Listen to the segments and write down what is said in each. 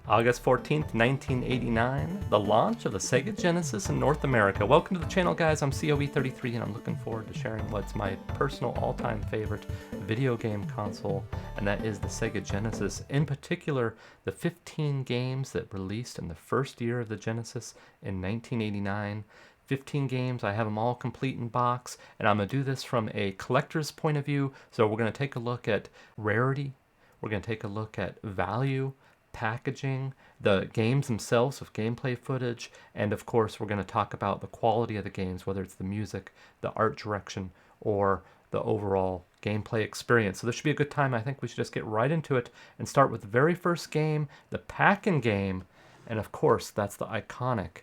August 14th, 1989, the launch of the Sega Genesis in North America. Welcome to the channel, guys. I'm COE33, and I'm looking forward to sharing what's my personal all-time favorite video game console, and that is the Sega Genesis. In particular, the 15 games that released in the first year of the Genesis in 1989. 15 games, I have them all complete in box, and I'm going to do this from a collector's point of view. So we're going to take a look at rarity, we're going to take a look at value, packaging, the games themselves with gameplay footage, and of course we're going to talk about the quality of the games, whether it's the music, the art direction, or the overall gameplay experience. So this should be a good time. I think we should just get right into it and start with the very first game, the pack-in game, and of course that's the iconic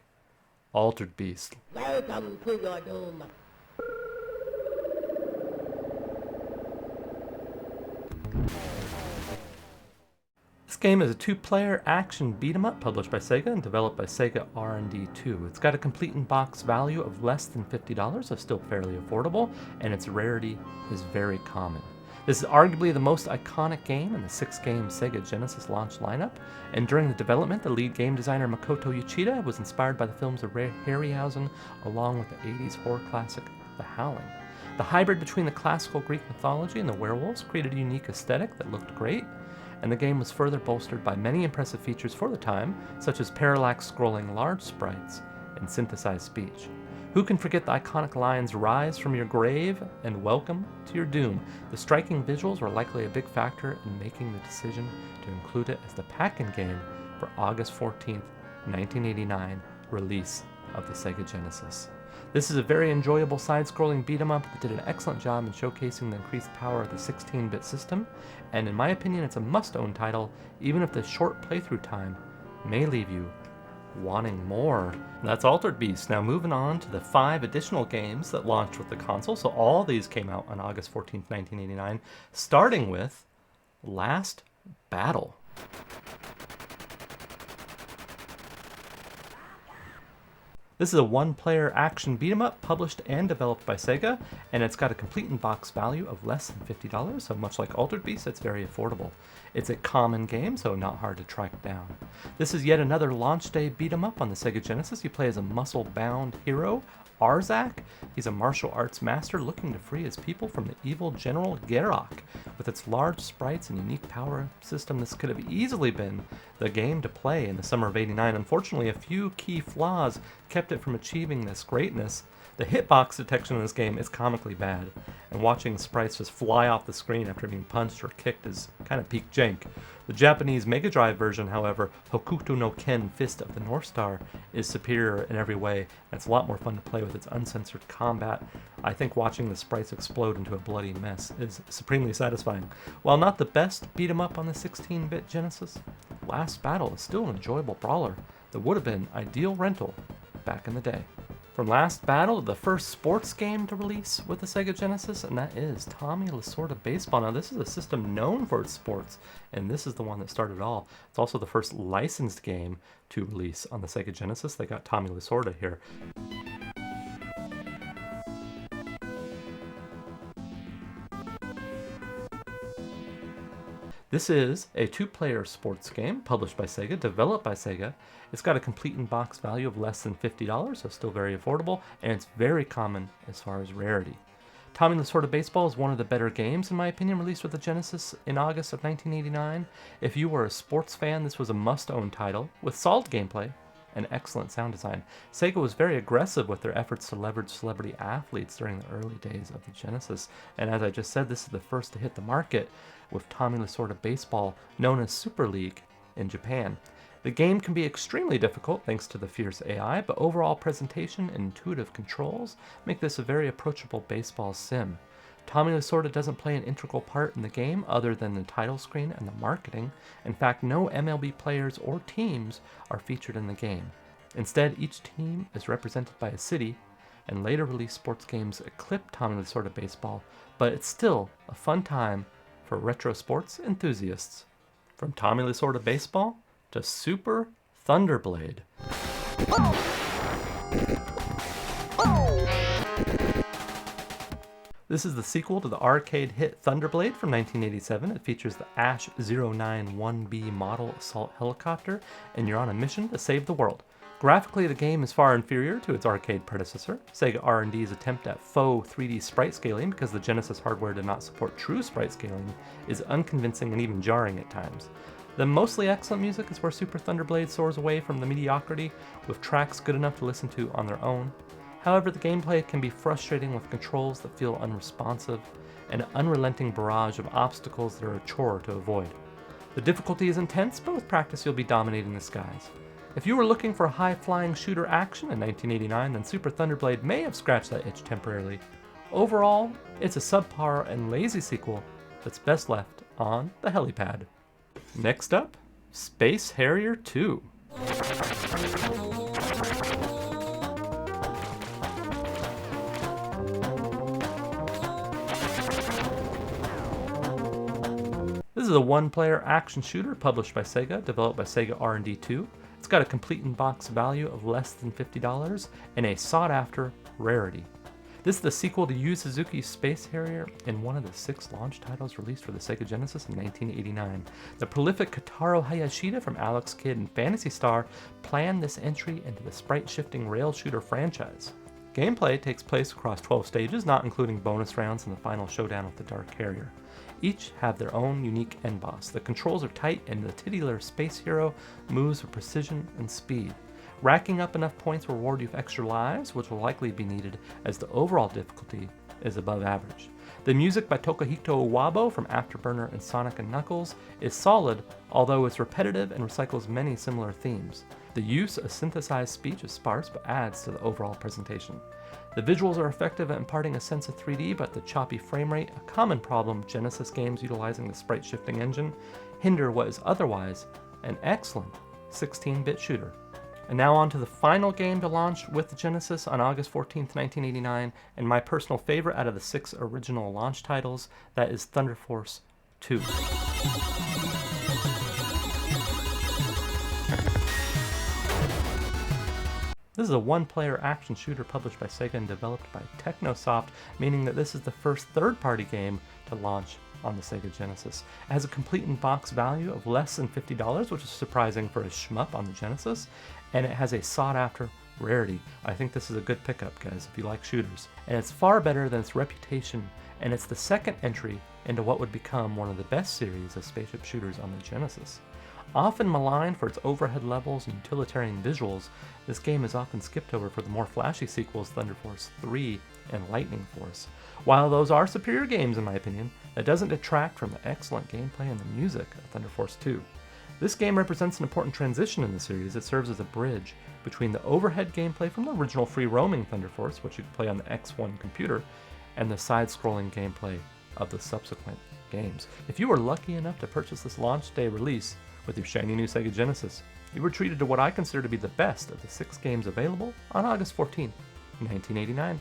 Altered Beast. Welcome to your doom. This game is a two-player action beat-em-up published by Sega and developed by Sega R&D 2. It's got a complete in-box value of less than $50, so still fairly affordable, and its rarity is very common. This is arguably the most iconic game in the 6-game Sega Genesis launch lineup, and during the development, the lead game designer Makoto Uchida was inspired by the films of Harryhausen along with the 80s horror classic The Howling. The hybrid between the classical Greek mythology and the werewolves created a unique aesthetic that looked great, and the game was further bolstered by many impressive features for the time, such as parallax scrolling large sprites and synthesized speech. Who can forget the iconic lines, "Rise from your grave and welcome to your doom"? The striking visuals were likely a big factor in making the decision to include it as the pack-in game for August 14th, 1989 release of the Sega Genesis. This is a very enjoyable side-scrolling beat-em-up that did an excellent job in showcasing the increased power of the 16-bit system, and in my opinion it's a must-own title, even if the short playthrough time may leave you wanting more. That's Altered Beast. Now moving on to the 5 additional games that launched with the console. So all these came out on August 14th, 1989, starting with Last Battle. This is a one-player action beat-em-up published and developed by Sega, and it's got a complete in-box value of less than $50, so much like Altered Beast, it's very affordable. It's a common game, so not hard to track down. This is yet another launch day beat-em-up on the Sega Genesis. You play as a muscle-bound hero, Arzak. He's a martial arts master looking to free his people from the evil General Garok. With its large sprites and unique power system, this could have easily been the game to play in the summer of '89. Unfortunately, a few key flaws kept it from achieving this greatness. The hitbox detection in this game is comically bad, and watching sprites just fly off the screen after being punched or kicked is kind of peak jank. The Japanese Mega Drive version, however, Hokuto no Ken Fist of the North Star, is superior in every way, and it's a lot more fun to play with its uncensored combat. I think watching the sprites explode into a bloody mess is supremely satisfying. While not the best beat-em-up on the 16-bit Genesis, Last Battle is still an enjoyable brawler that would have been ideal rental back in the day. From Last Battle, the first sports game to release with the Sega Genesis, and that is Tommy Lasorda Baseball. Now, this is a system known for its sports, and this is the one that started it all. It's also the first licensed game to release on the Sega Genesis. They got Tommy Lasorda here. This is a two-player sports game published by Sega, developed by Sega. It's got a complete in-box value of less than $50, so still very affordable, and it's very common as far as rarity. Tommy Lasorda Baseball is one of the better games, in my opinion, released with the Genesis in August of 1989. If you were a sports fan, this was a must-own title with solid gameplay and excellent sound design. Sega was very aggressive with their efforts to leverage celebrity athletes during the early days of the Genesis, and as I just said, this is the first to hit the market with Tommy Lasorda Baseball, known as Super League in Japan. The game can be extremely difficult thanks to the fierce AI, but overall presentation and intuitive controls make this a very approachable baseball sim. Tommy Lasorda doesn't play an integral part in the game other than the title screen and the marketing. In fact, no MLB players or teams are featured in the game. Instead, each team is represented by a city, and later released sports games eclipse Tommy Lasorda Baseball, but it's still a fun time for retro sports enthusiasts. From Tommy Lasorda Baseball to Super Thunderblade. This is the sequel to the arcade hit Thunderblade from 1987. It features the Ash 091B model assault helicopter, and you're on a mission to save the world. Graphically, the game is far inferior to its arcade predecessor. Sega R&D's attempt at faux 3D sprite scaling, because the Genesis hardware did not support true sprite scaling, is unconvincing and even jarring at times. The mostly excellent music is where Super Thunderblade soars away from the mediocrity, with tracks good enough to listen to on their own. However, the gameplay can be frustrating with controls that feel unresponsive, and an unrelenting barrage of obstacles that are a chore to avoid. The difficulty is intense, but with practice you'll be dominating the skies. If you were looking for a high-flying shooter action in 1989, then Super Thunderblade may have scratched that itch temporarily. Overall, it's a subpar and lazy sequel that's best left on the helipad. Next up, Space Harrier 2. This is a one-player action shooter published by Sega, developed by Sega R&D 2. It's got a complete in-box value of less than $50 and a sought-after rarity. This is the sequel to Yu Suzuki's Space Harrier and one of the 6 launch titles released for the Sega Genesis in 1989. The prolific Kotaro Hayashida from Alex Kidd and Phantasy Star planned this entry into the sprite-shifting rail shooter franchise. Gameplay takes place across 12 stages, not including bonus rounds and the final showdown with the Dark Harrier. Each have their own unique end boss. The controls are tight and the titular space hero moves with precision and speed. Racking up enough points will reward you with extra lives, which will likely be needed as the overall difficulty is above average. The music by Tokahito Uwabo from Afterburner and Sonic & Knuckles is solid, although it's repetitive and recycles many similar themes. The use of synthesized speech is sparse but adds to the overall presentation. The visuals are effective at imparting a sense of 3D, but the choppy frame rate, a common problem Genesis games utilizing the sprite shifting engine, hinder what is otherwise an excellent 16-bit shooter. And now on to the final game to launch with the Genesis on August 14th, 1989, and my personal favorite out of the 6 original launch titles, that is Thunder Force 2. This is a one-player action shooter published by Sega and developed by Technosoft, meaning that this is the first third-party game to launch on the Sega Genesis. It has a complete in-box value of less than $50, which is surprising for a shmup on the Genesis, and it has a sought-after rarity. I think this is a good pickup, guys, if you like shooters. And it's far better than its reputation, and it's the second entry into what would become one of the best series of spaceship shooters on the Genesis. Often maligned for its overhead levels and utilitarian visuals, this game is often skipped over for the more flashy sequels Thunder Force 3 and Lightning Force. While those are superior games in my opinion, that doesn't detract from the excellent gameplay and the music of Thunder Force 2. This game represents an important transition in the series. It serves as a bridge between the overhead gameplay from the original free-roaming Thunder Force, which you could play on the X1 computer, and the side-scrolling gameplay of the subsequent games. If you were lucky enough to purchase this launch day release with your shiny new Sega Genesis, you were treated to what I consider to be the best of the 6 games available on August 14, 1989.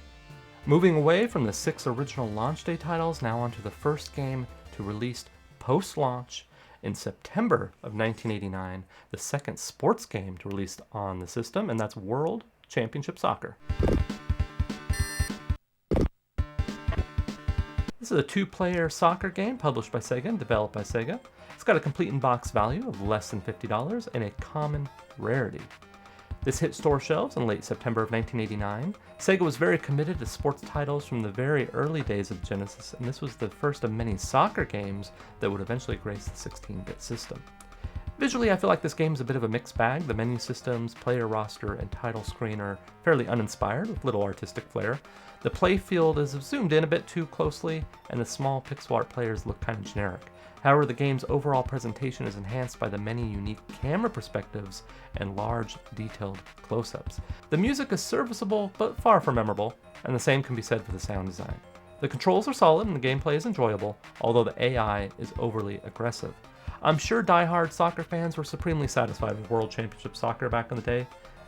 Moving away from the 6 original launch day titles, now onto the first game to release post-launch in September of 1989, the second sports game to release on the system, and that's World Championship Soccer. This is a 2-player soccer game published by Sega and developed by Sega. It's got a complete in-box value of less than $50 and a common rarity. This hit store shelves in late September of 1989. Sega was very committed to sports titles from the very early days of Genesis, and this was the first of many soccer games that would eventually grace the 16-bit system. Visually, I feel like this game is a bit of a mixed bag. The menu systems, player roster, and title screen are fairly uninspired with little artistic flair. The play field is zoomed in a bit too closely, and the small pixel art players look kind of generic. However, the game's overall presentation is enhanced by the many unique camera perspectives and large, detailed close-ups. The music is serviceable, but far from memorable, and the same can be said for the sound design. The controls are solid and the gameplay is enjoyable, although the AI is overly aggressive. I'm sure die-hard soccer fans were supremely satisfied with World Championship Soccer back in the day.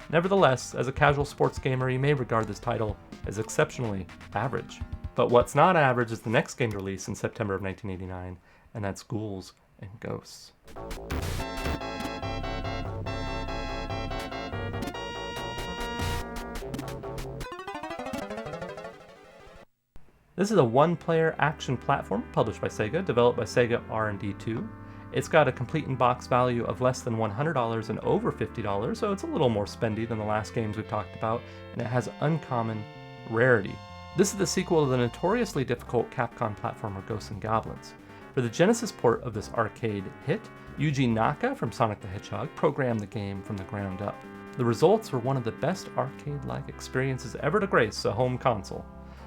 Nevertheless, as a casual sports gamer, you may regard this title as exceptionally average. But what's not average is the next game to release in September of 1989, and that's Ghouls and Ghosts. This is a one-player action platform published by SEGA, developed by SEGA R&D 2. It's got a complete in-box value of less than $100 and over $50, so it's a little more spendy than the last games we've talked about, and it has uncommon rarity. This is the sequel to the notoriously difficult Capcom platformer Ghosts and Goblins. For the Genesis port of this arcade hit, Yuji Naka from Sonic the Hedgehog programmed the game from the ground up. The results were one of the best arcade-like experiences ever to grace a home console.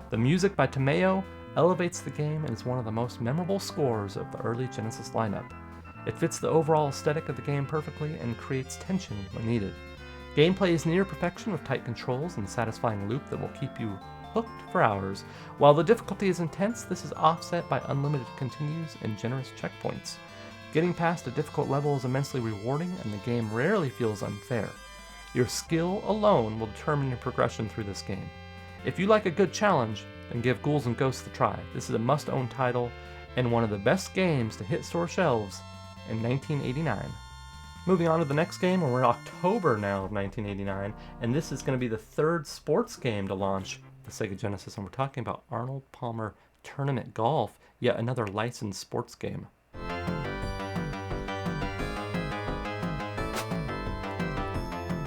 The music by Tomeo elevates the game and is one of the most memorable scores of the early Genesis lineup. It fits the overall aesthetic of the game perfectly and creates tension when needed. Gameplay is near perfection with tight controls and a satisfying loop that will keep you hooked for hours. While the difficulty is intense, this is offset by unlimited continues and generous checkpoints. Getting past a difficult level is immensely rewarding, and the game rarely feels unfair. Your skill alone will determine your progression through this game. If you like a good challenge, then give Ghouls and Ghosts a try. This is a must-own title and one of the best games to hit store shelves in 1989. Moving on to the next game, we're in October now of 1989, and this is going to be the third sports game to launch the Sega Genesis, and we're talking about Arnold Palmer Tournament Golf, yet another licensed sports game.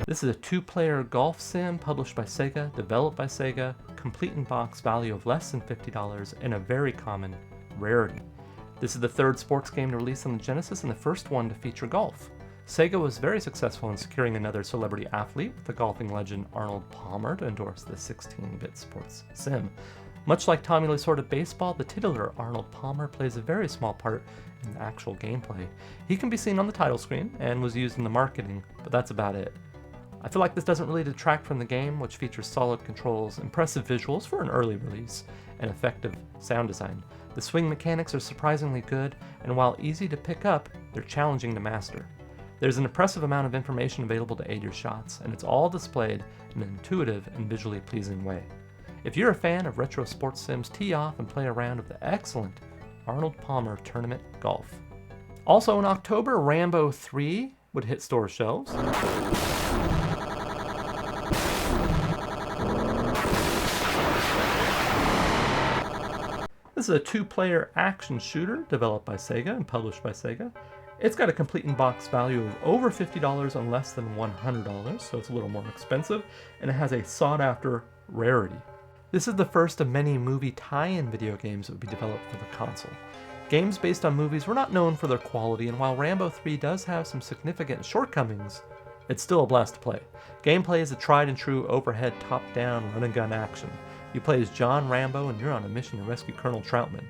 This is a two-player golf sim published by Sega, developed by Sega, complete in-box value of less than $50, and a very common rarity. This is the third sports game to release on the Genesis and the first one to feature golf. Sega was very successful in securing another celebrity athlete, with the golfing legend Arnold Palmer, to endorse the 16-bit sports sim. Much like Tommy Lasorda baseball, the titular Arnold Palmer plays a very small part in the actual gameplay. He can be seen on the title screen and was used in the marketing, but that's about it. I feel like this doesn't really detract from the game, which features solid controls, impressive visuals for an early release, and effective sound design. The swing mechanics are surprisingly good, and while easy to pick up, they're challenging to master. There's an impressive amount of information available to aid your shots, and it's all displayed in an intuitive and visually pleasing way. If you're a fan of retro sports sims, tee off and play around with the excellent Arnold Palmer Tournament Golf. Also in October, Rambo III would hit store shelves. This is a two-player action shooter developed by Sega and published by Sega. It's got a complete in-box value of over $50 and less than $100, so it's a little more expensive, and it has a sought-after rarity. This is the first of many movie tie-in video games that would be developed for the console. Games based on movies were not known for their quality, and while Rambo 3 does have some significant shortcomings, it's still a blast to play. Gameplay is a tried-and-true overhead top-down run-and-gun action. You play as John Rambo and you're on a mission to rescue Colonel Troutman.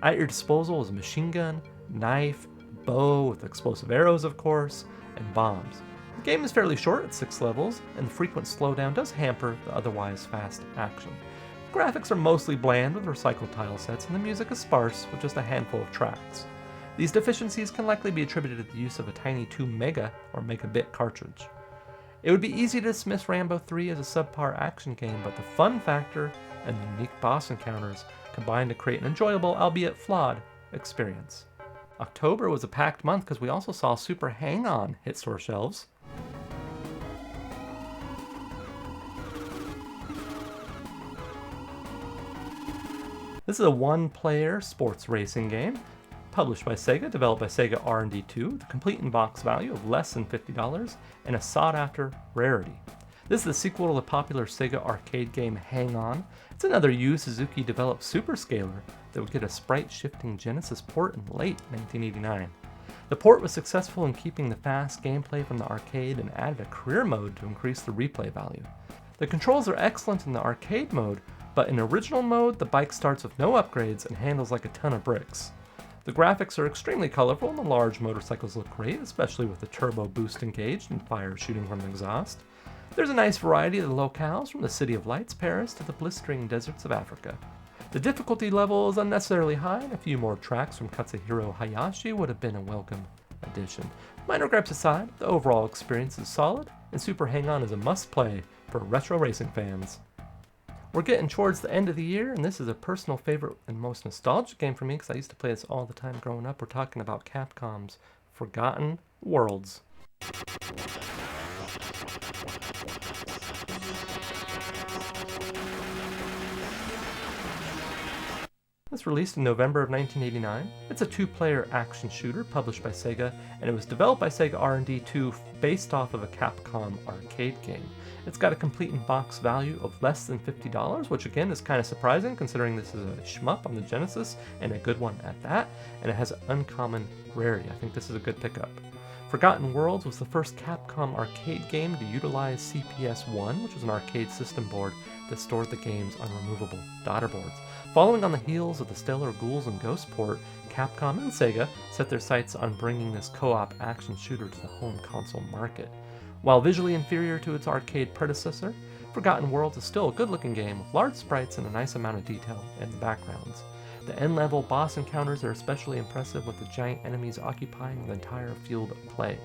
At your disposal is a machine gun, knife, bow with explosive arrows of course, and bombs. The game is fairly short at 6 levels, and the frequent slowdown does hamper the otherwise fast action. Graphics are mostly bland with recycled tile sets, and the music is sparse with just a handful of tracks. These deficiencies can likely be attributed to the use of a tiny 2 mega or megabit cartridge. It would be easy to dismiss Rambo 3 as a subpar action game, but the fun factor and the unique boss encounters combine to create an enjoyable, albeit flawed, experience. October was a packed month because we also saw Super Hang-On hit store shelves. This is a one-player sports racing game, published by Sega, developed by Sega R&D 2, with a complete in-box value of less than $50, and a sought-after rarity. This is the sequel to the popular Sega arcade game Hang-On. It's another Yu Suzuki-developed superscaler that would get a sprite-shifting Genesis port in late 1989. The port was successful in keeping the fast gameplay from the arcade and added a career mode to increase the replay value. The controls are excellent in the arcade mode, but in original mode, the bike starts with no upgrades and handles like a ton of bricks. The graphics are extremely colorful and the large motorcycles look great, especially with the turbo boost engaged and fire shooting from the exhaust. There's a nice variety of the locales, from the City of Lights, Paris, to the blistering deserts of Africa. The difficulty level is unnecessarily high, and a few more tracks from Katsuhiro Hayashi would have been a welcome addition. Minor gripes aside, the overall experience is solid, and Super Hang-On is a must-play for retro racing fans. We're getting towards the end of the year, and this is a personal favorite and most nostalgic game for me because I used to play this all the time growing up. We're talking about Capcom's Forgotten Worlds. It's released in November of 1989. It's a two-player action shooter published by SEGA, and it was developed by SEGA R&D 2 based off of a Capcom arcade game. It's got a complete in-box value of less than $50, which again is kind of surprising considering this is a shmup on the Genesis, and a good one at that, and it has uncommon rarity. I think this is a good pickup. Forgotten Worlds was the first Capcom arcade game to utilize CPS-1, which was an arcade system board that stored the games on removable daughter boards. Following on the heels of the stellar Ghouls and Ghosts port, Capcom and Sega set their sights on bringing this co-op action shooter to the home console market. While visually inferior to its arcade predecessor, Forgotten Worlds is still a good-looking game with large sprites and a nice amount of detail in the backgrounds. The end-level boss encounters are especially impressive, with the giant enemies occupying the entire field of play.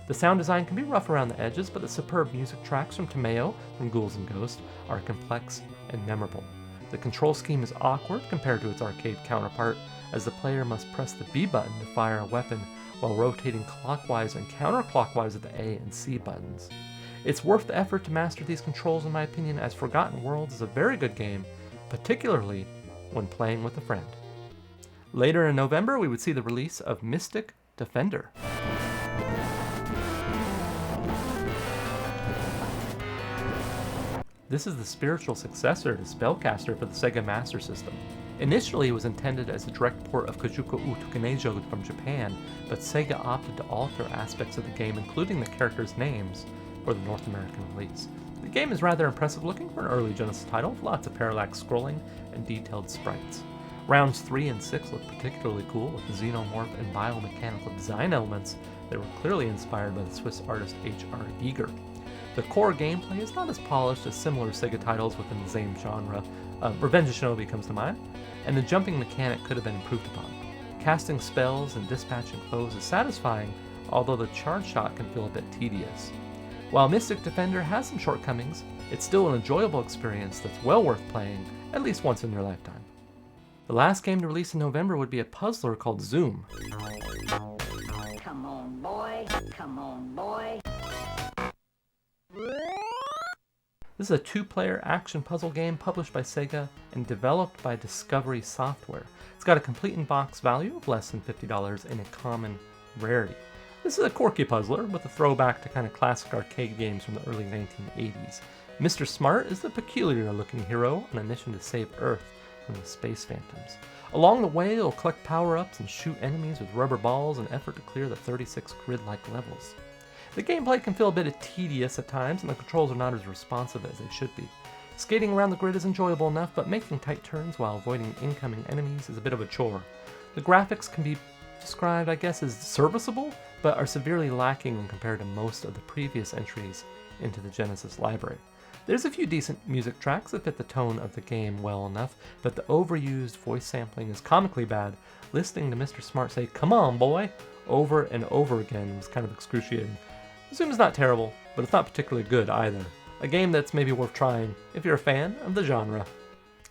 The sound design can be rough around the edges, but the superb music tracks from Tomeo from Ghouls and Ghosts are complex and memorable. The control scheme is awkward compared to its arcade counterpart, as the player must press the B button to fire a weapon while rotating clockwise and counterclockwise with the A and C buttons. It's worth the effort to master these controls in my opinion, as Forgotten Worlds is a very good game, particularly when playing with a friend. Later in November, we would see the release of Mystic Defender. This is the spiritual successor to Spellcaster for the Sega Master System. Initially, it was intended as a direct port of Kojuko Utukanejo from Japan, but Sega opted to alter aspects of the game, including the characters' names, for the North American release. The game is rather impressive looking for an early Genesis title, with lots of parallax scrolling and detailed sprites. Rounds 3 and 6 look particularly cool, with the xenomorph and biomechanical design elements that were clearly inspired by the Swiss artist H.R. Giger. The core gameplay is not as polished as similar Sega titles within the same genre. Revenge of Shinobi comes to mind, and the jumping mechanic could have been improved upon. Casting spells and dispatching foes is satisfying, although the charge shot can feel a bit tedious. While Mystic Defender has some shortcomings, it's still an enjoyable experience that's well worth playing at least once in your lifetime. The last game to release in November would be a puzzler called Zoom. Come on, boy. Come on, boy. This is a two-player action puzzle game published by Sega and developed by Discovery Software. It's got a complete in-box value of less than $50 and a common rarity. This is a quirky puzzler with a throwback to kind of classic arcade games from the early 1980s. Mr. Smart is the peculiar-looking hero on a mission to save Earth from the space phantoms. Along the way, he'll collect power-ups and shoot enemies with rubber balls in an effort to clear the 36 grid-like levels. The gameplay can feel a bit tedious at times, and the controls are not as responsive as they should be. Skating around the grid is enjoyable enough, but making tight turns while avoiding incoming enemies is a bit of a chore. The graphics can be described, I guess, as serviceable, but are severely lacking when compared to most of the previous entries into the Genesis library. There's a few decent music tracks that fit the tone of the game well enough, but the overused voice sampling is comically bad. Listening to Mr. Smart say, "Come on, boy," over and over again was kind of excruciating. Zoom is not terrible, but it's not particularly good either. A game that's maybe worth trying if you're a fan of the genre.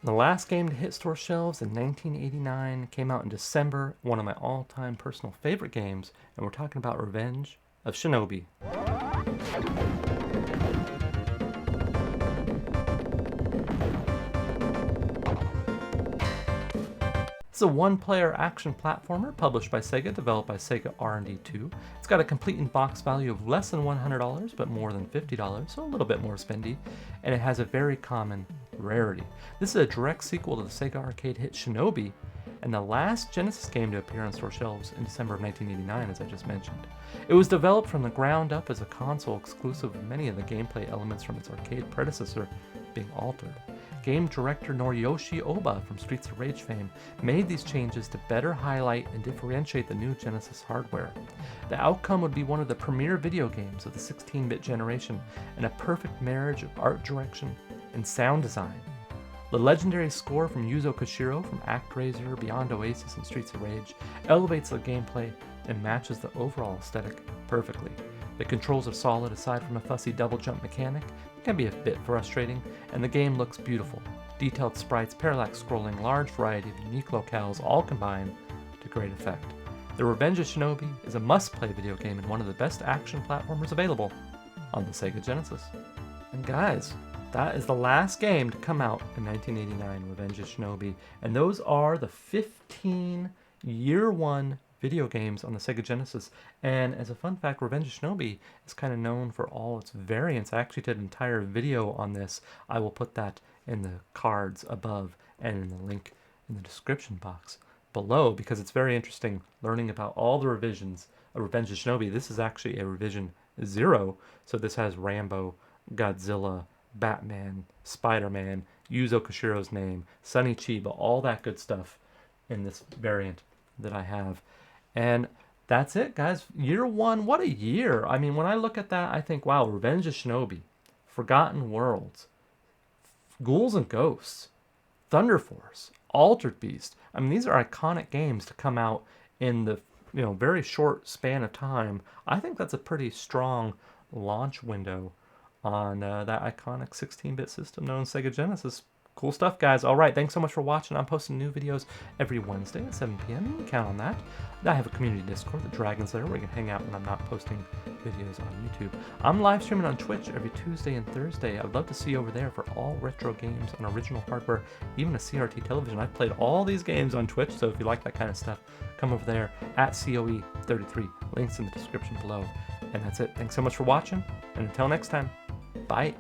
The last game to hit store shelves in 1989 came out in December, one of my all-time personal favorite games, and we're talking about Revenge of Shinobi. It's a one-player action platformer published by Sega, developed by Sega R&D 2. It's got a complete in-box value of less than $100, but more than $50, so a little bit more spendy, and it has a very common rarity. This is a direct sequel to the Sega arcade hit Shinobi, and the last Genesis game to appear on store shelves in December of 1989, as I just mentioned. It was developed from the ground up as a console exclusive, with many of the gameplay elements from its arcade predecessor being altered. Game director Noriyoshi Oba from Streets of Rage fame made these changes to better highlight and differentiate the new Genesis hardware. The outcome would be one of the premier video games of the 16-bit generation, and a perfect marriage of art direction and sound design. The legendary score from Yuzo Koshiro from ActRaiser, Beyond Oasis, and Streets of Rage elevates the gameplay and matches the overall aesthetic perfectly. The controls are solid aside from a fussy double jump mechanic. It can be a bit frustrating, and the game looks beautiful. Detailed sprites, parallax scrolling, large variety of unique locales all combine to great effect. The Revenge of Shinobi is a must-play video game and one of the best action platformers available on the Sega Genesis. And guys, That is the last game to come out in 1989, Revenge of Shinobi. And those are the 15 year one video games on the Sega Genesis. And as a fun fact, Revenge of Shinobi is kind of known for all its variants. I actually did an entire video on this. I will put that in the cards above and in the link in the description box below, because it's very interesting learning about all the revisions of Revenge of Shinobi. This is actually a revision 0. So this has Rambo, Godzilla, Batman, Spider-Man, Yuzo Koshiro's name, Sonny Chiba, all that good stuff in this variant that I have. And that's it, guys. Year one, what a year. I mean, when I look at that, I think, wow, Revenge of Shinobi, Forgotten Worlds, Ghouls and Ghosts, Thunder Force, Altered Beast. I mean, these are iconic games to come out in the very short span of time. I think that's a pretty strong launch window on that iconic 16-bit system known as Sega Genesis. Cool stuff, guys. All right, thanks so much for watching. I'm posting new videos every Wednesday at 7 p.m. You can count on that. I have a community Discord, the Dragon's Lair, where you can hang out when I'm not posting videos on YouTube. I'm live streaming on Twitch every Tuesday and Thursday. I'd love to see you over there for all retro games on original hardware, even a CRT television. I've played all these games on Twitch, so if you like that kind of stuff, come over there at COE33. Links in the description below. And that's it. Thanks so much for watching, and until next time, bye.